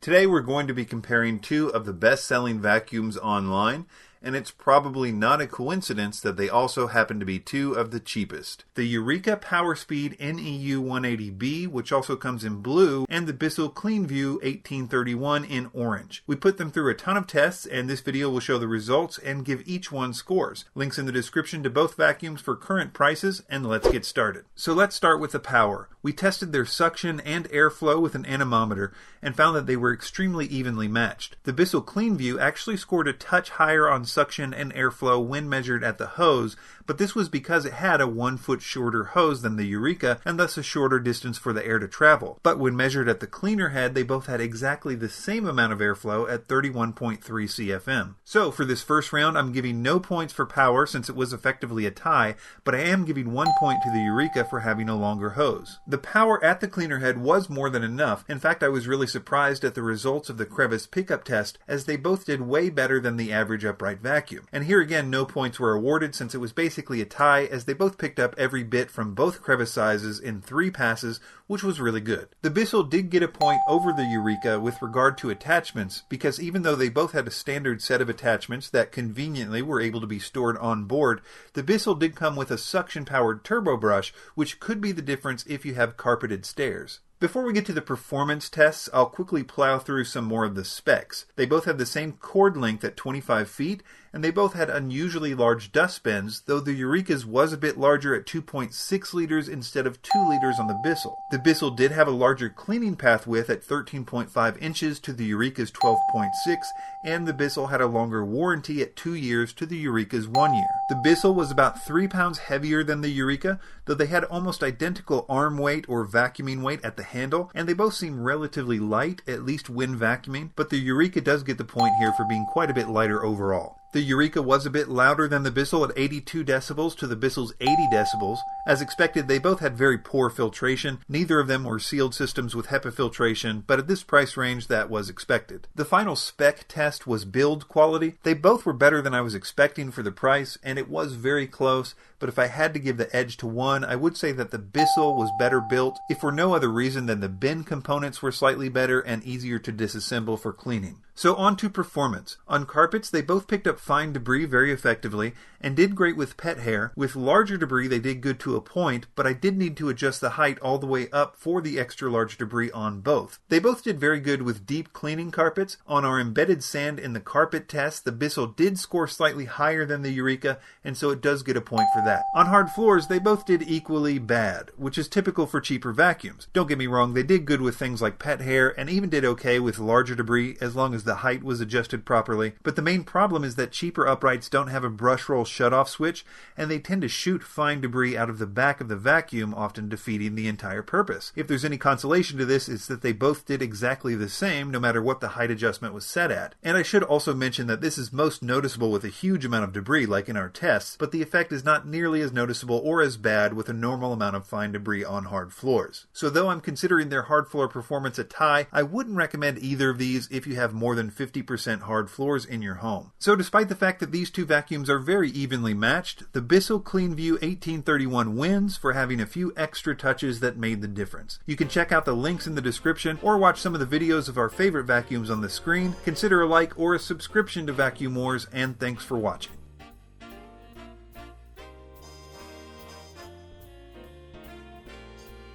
Today we're going to be comparing two of the best-selling vacuums online, and it's probably not a coincidence that they also happen to be two of the cheapest. The Eureka Powerspeed NEU180B, which also comes in blue, and the Bissell CleanView 1831 in orange. We put them through a ton of tests, and this video will show the results and give each one scores. Links in the description to both vacuums for current prices, and let's get started. So let's start with the power. We tested their suction and airflow with an anemometer and found that they were extremely evenly matched. The Bissell CleanView actually scored a touch higher on suction and airflow when measured at the hose, but this was because it had a 1 foot shorter hose than the Eureka and thus a shorter distance for the air to travel. But when measured at the cleaner head, they both had exactly the same amount of airflow at 31.3 CFM. So for this first round, I'm giving no points for power since it was effectively a tie, but I am giving 1 point to the Eureka for having a longer hose. The power at the cleaner head was more than enough. In fact, I was really surprised at the results of the Crevice pickup test, as they both did way better than the average upright vacuum. And here again, no points were awarded since it was basically a tie, as they both picked up every bit from both Crevice sizes in 3 passes, which was really good. The Bissell did get a point over the Eureka with regard to attachments, because even though they both had a standard set of attachments that conveniently were able to be stored on board, the Bissell did come with a suction-powered turbo brush, which could be the difference if you have carpeted stairs. Before we get to the performance tests, I'll quickly plow through some more of the specs. They both have the same cord length at 25 feet, and they both had unusually large dustbins, though the Eureka's was a bit larger at 2.6 liters instead of 2 liters on the Bissell. The Bissell did have a larger cleaning path width at 13.5 inches to the Eureka's 12.6, and the Bissell had a longer warranty at 2 years to the Eureka's 1 year. The Bissell was about 3 pounds heavier than the Eureka, though they had almost identical arm weight or vacuuming weight at the handle, and they both seem relatively light, at least when vacuuming, but the Eureka does get the point here for being quite a bit lighter overall. The Eureka was a bit louder than the Bissell at 82 decibels to the Bissell's 80 decibels. As expected, they both had very poor filtration. Neither of them were sealed systems with HEPA filtration, but at this price range that was expected. The final spec test was build quality. They both were better than I was expecting for the price, and it was very close, but if I had to give the edge to one, I would say that the Bissell was better built, if for no other reason than the bin components were slightly better and easier to disassemble for cleaning. So on to performance. On carpets, they both picked up fine debris very effectively and did great with pet hair. With larger debris, they did good to a point, but I did need to adjust the height all the way up for the extra large debris on both. They both did very good with deep cleaning carpets. On our embedded sand in the carpet test, the Bissell did score slightly higher than the Eureka, and so it does get a point for that. On hard floors, they both did equally bad, which is typical for cheaper vacuums. Don't get me wrong, they did good with things like pet hair, and even did okay with larger debris as long as the height was adjusted properly, but the main problem is that cheaper uprights don't have a brush roll shutoff switch, and they tend to shoot fine debris out of the back of the vacuum, often defeating the entire purpose. If there's any consolation to this, it's that they both did exactly the same no matter what the height adjustment was set at. And I should also mention that this is most noticeable with a huge amount of debris like in our tests, but the effect is not nearly as noticeable or as bad with a normal amount of fine debris on hard floors. So though I'm considering their hard floor performance a tie, I wouldn't recommend either of these if you have more than 50% hard floors in your home. So despite the fact that these two vacuums are very evenly matched, the Bissell CleanView 1831 wins for having a few extra touches that made the difference. You can check out the links in the description or watch some of the videos of our favorite vacuums on the screen. Consider a like or a subscription to Vacuum Wars, and thanks for watching.